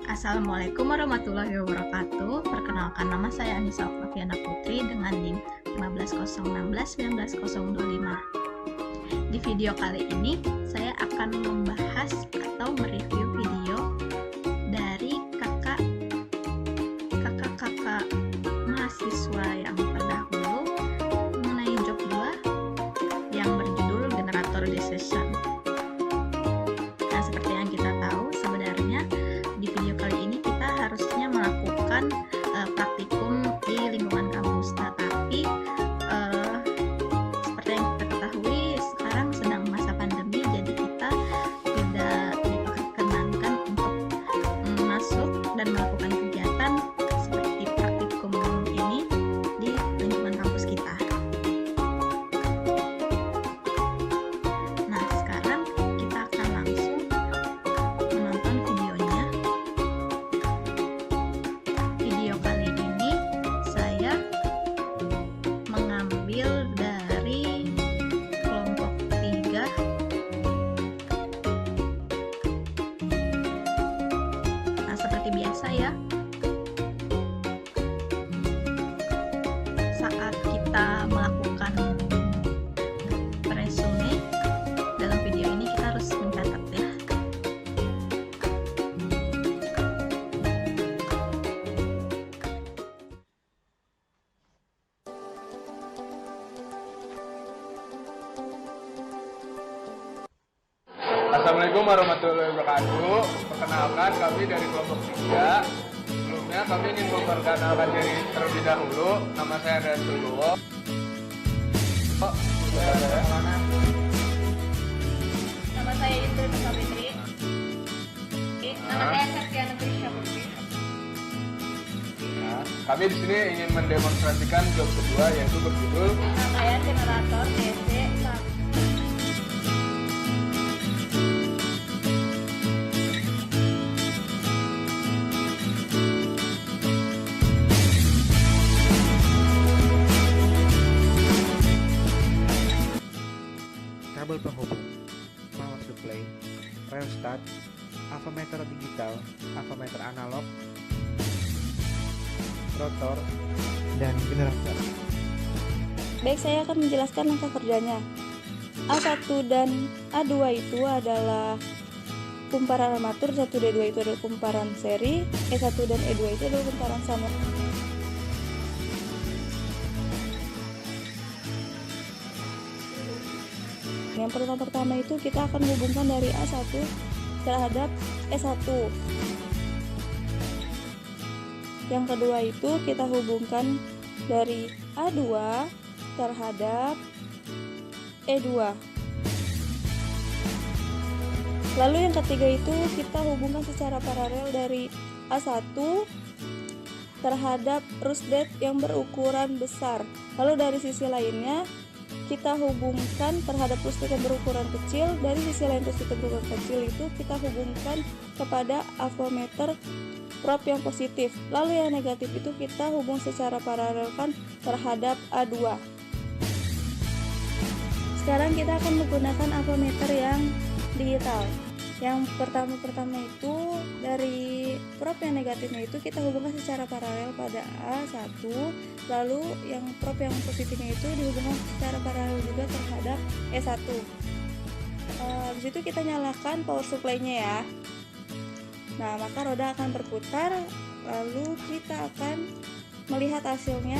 Assalamualaikum warahmatullahi wabarakatuh. Perkenalkan, nama saya Anissa Oktaviana Putri dengan NIM 150161925. Di video kali ini saya akan membahas atau mereview video dari kakak-kakak mahasiswa yang terdahulu mengenai job 2 yang berjudul generator decision. Nah, seperti yang kita tahu, sebenarnya di video kali ini kita harusnya melakukan praktikum di lingkungan kampus, tetapi seperti yang kita ketahui sekarang sedang masa pandemi, jadi kita tidak diperkenankan untuk masuk dan melakukan kegiatan seperti praktikum ini di lingkungan kampus kita. Nah, sekarang kita akan langsung menonton videonya. Video kali ini saya mengambil dari kelompok 3. Nah, seperti biasa ya, saat kita melakukan resume dalam video ini kita harus mencatat ya. Assalamualaikum warahmatullahi wabarakatuh. Perkenalkan, kami dari kelompok 3. Sebelumnya kami ingin memperkenalkan diri terlebih dahulu. Nama saya Andreas Wibowo. Nama saya Indra Nusabitri. Nama saya Septiana Trisha Putri. Nah, kami di sini ingin mendemonstrasikan job kedua, yaitu berjudul Nama saya generator DC 1. Kabel penghubung, power supply, rheostat, avometer digital, avometer analog, rotor, dan generator. Baik, saya akan menjelaskan langkah kerjanya. A1 dan A2 itu adalah kumparan armatur, 1D2 itu adalah kumparan seri, E1 dan E2 itu adalah kumparan sama. Yang pertama itu kita akan menghubungkan dari A1 terhadap E1. Yang kedua itu kita hubungkan dari A2 terhadap E2. Lalu yang ketiga itu kita hubungkan secara paralel dari A1 terhadap rusdet yang berukuran besar. Lalu dari sisi lainnya kita hubungkan terhadap rusdet yang berukuran kecil. Dari sisi lain rusdet yang berukuran kecil itu kita hubungkan kepada avometer probe yang positif. Lalu yang negatif itu kita hubung secara paralelkan terhadap A2. Sekarang kita akan menggunakan avometer yang digital. Yang pertama itu dari probe yang negatifnya itu kita hubungkan secara paralel pada A1, lalu yang probe yang positifnya itu dihubungkan secara paralel juga terhadap E1. Di situ kita nyalakan power supply-nya ya. Nah, maka roda akan berputar, lalu kita akan melihat hasilnya.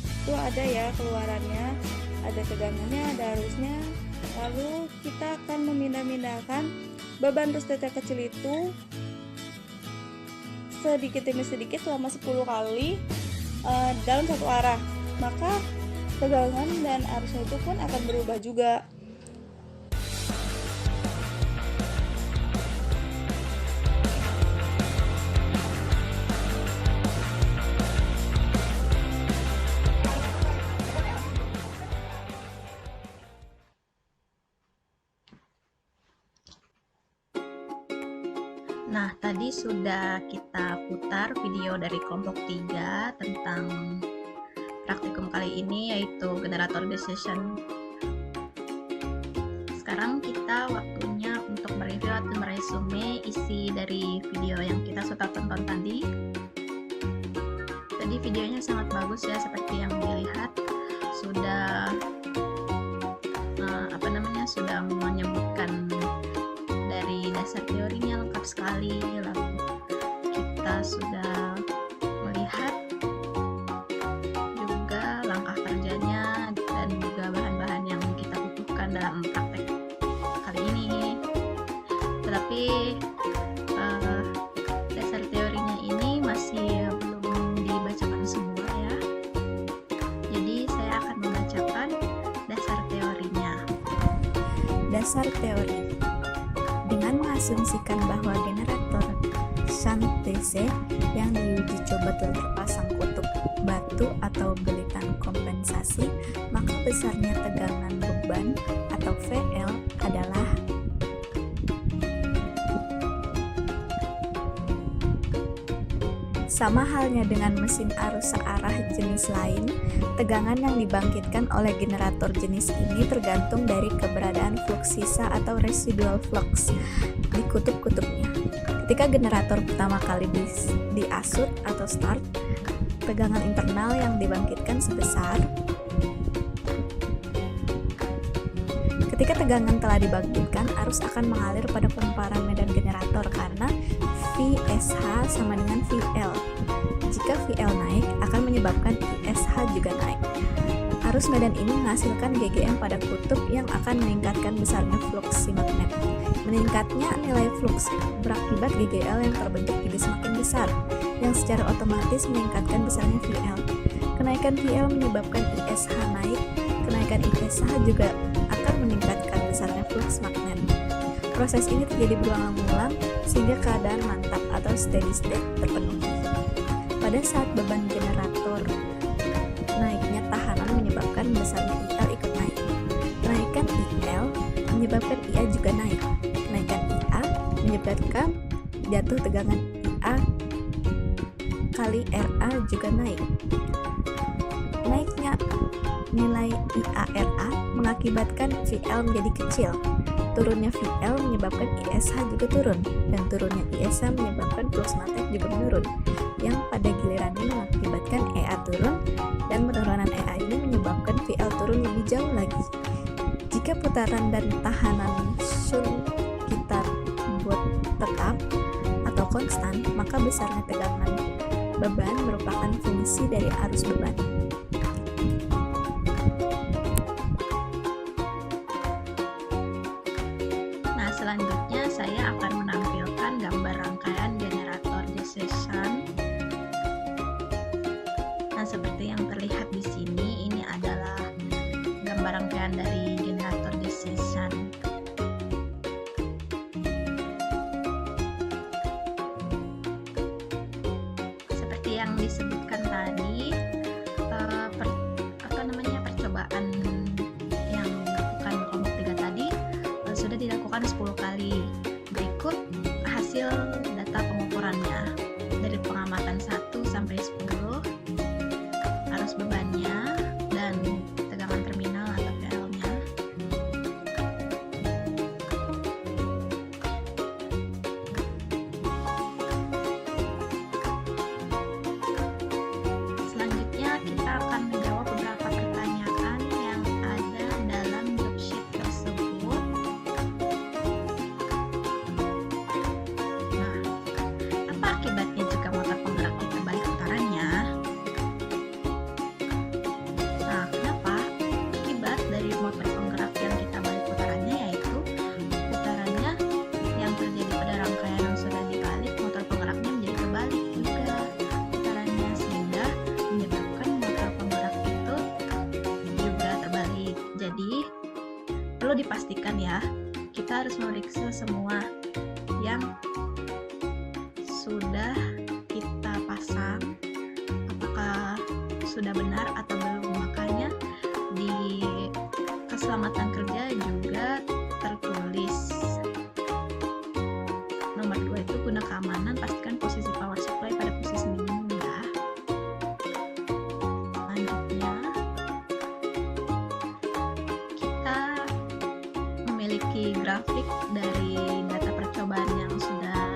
Itu ada ya keluarannya, ada tegangannya, ada arusnya. Lalu kita akan memindah-mindahkan beban rusdet yang kecil itu sedikit demi sedikit selama 10 kali dalam satu arah. Maka tegangan dan arusnya itu pun akan berubah juga. Nah, tadi sudah kita putar video dari kelompok 3 tentang praktikum kali ini, yaitu generator decision. Sekarang kita waktunya untuk mereview atau meresume isi dari video yang kita sudah tonton tadi. Tadi videonya sangat bagus ya, seperti yang dilihat sudah sudah menyebutkan dari dasar teorinya lengkap sekali, lalu kita sudah melihat juga langkah kerjanya dan juga bahan-bahan yang kita butuhkan dalam praktek kali ini. Tetapi dasar teorinya ini masih belum dibacakan semua ya, jadi saya akan membacakan dasar teorinya. Dasar teori. Dengan mengasumsikan bahwa generator shunt DC yang diuji coba telah terpasang kutub batu atau gelitan kompensasi, maka besarnya tegangan beban atau VL adalah sama halnya dengan mesin arus searah jenis lain. Tegangan yang dibangkitkan oleh generator jenis ini tergantung dari keberadaan flux sisa atau residual flux di kutub-kutubnya. Ketika generator pertama kali diasut atau start, tegangan internal yang dibangkitkan sebesar. Ketika tegangan telah dibangkitkan, arus akan mengalir pada pemparan medan generator karena VSH sama dengan VL. Jika VL naik, akan menyebabkan ISH juga naik. Arus medan ini menghasilkan GGM pada kutub yang akan meningkatkan besarnya flux si magnet. Meningkatnya nilai flux berakibat GGL yang terbentuk jadi semakin besar, yang secara otomatis meningkatkan besarnya VL. Kenaikan VL menyebabkan ISH naik, kenaikan ISH juga akan meningkatkan besarnya flux magnet. Proses ini terjadi berulang-ulang sehingga keadaan mantap atau steady state terpenuhi. Pada saat beban generator naiknya, tahanan menyebabkan besarnya IL ikut naik. Kenaikan IL menyebabkan IA juga naik. Kenaikan IA menyebabkan jatuh tegangan IA kali RA juga naik. Naiknya nilai IARA mengakibatkan VL menjadi kecil. Turunnya VL menyebabkan ISH juga turun, dan turunnya ISH menyebabkan flux magnet juga menurun, yang pada gilirannya mengakibatkan EA turun, dan penurunan EA ini menyebabkan VL turun lebih jauh lagi. Jika putaran dan tahanan shunt kita buat tetap atau konstan, maka besarnya tegangan beban merupakan fungsi dari arus beban. Selanjutnya saya akan menampilkan gambar rangkaian generator DC shunt. Nah, seperti yang terlihat di sini, ini adalah gambar rangkaian dari generator DC shunt. Seperti yang disebutkan tadi, percobaan yang dilakukan kelompok 3 tadi sudah dilakukan 10 kali. Berikut hasil data pengukurannya. Dari pengamatan 1 sampai 10, arus bebannya dan tegangan terminal atau VL-nya. Selanjutnya kita akan menjawab beberapa pertanyaan yang ada dalam job sheet tersebut. Akibatnya jika motor penggerak kita balik putarannya. Nah, kenapa? Akibat dari motor penggerak yang kita balik putarannya yaitu putarannya yang terjadi pada rangkaian yang sudah dibalik, motor penggeraknya menjadi terbalik juga putarannya, sehingga menyebabkan motor penggerak itu juga terbalik. Jadi perlu dipastikan ya, kita harus memeriksa semua yang sudah kita pasang apakah sudah benar atau belum. Makanya di keselamatan kerja juga tertulis nomor 2 itu guna keamanan pastikan posisi power supply pada posisi minimum ya. Selanjutnya kita memiliki grafik dari data percobaan yang sudah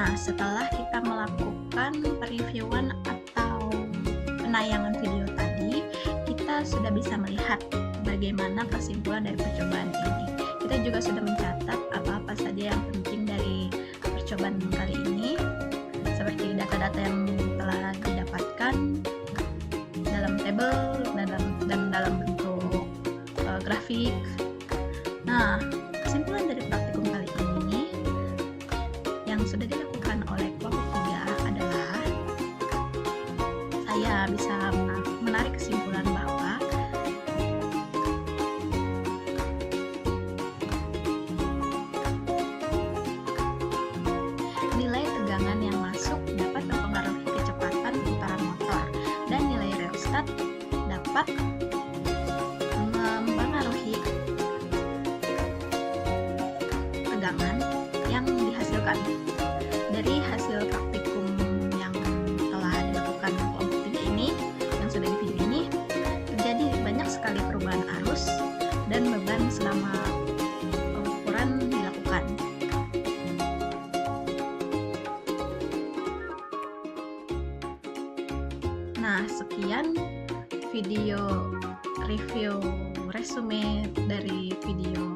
Nah, setelah kita melakukan reviewan atau penayangan video tadi, kita sudah bisa melihat bagaimana kesimpulan dari percobaan ini. Kita juga sudah mencatat apa-apa saja yang penting dari percobaan kali ini, seperti data-data yang telah didapatkan dalam tabel dan dalam bentuk grafik. Nah, kesimpulan dari praktikum kali ini yang sudah dilakukan oleh kelompok 3 adalah saya bisa menarik kesimpulan bahwa nilai tegangan yang masuk dapat mempengaruhi kecepatan putaran motor, dan nilai rheostat dapat mempengaruhi tegangan yang dihasilkan. Dari hasil praktikum yang telah dilakukan kelompok 3 ini, yang sudah di video ini, terjadi banyak sekali perubahan arus dan beban selama pengukuran dilakukan. Nah, sekian video review resume dari video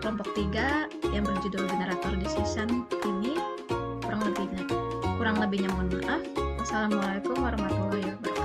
kelompok 3 yang berjudul generator decision ini. Kurang lebihnya mohon maaf. Wassalamualaikum warahmatullahi wabarakatuh.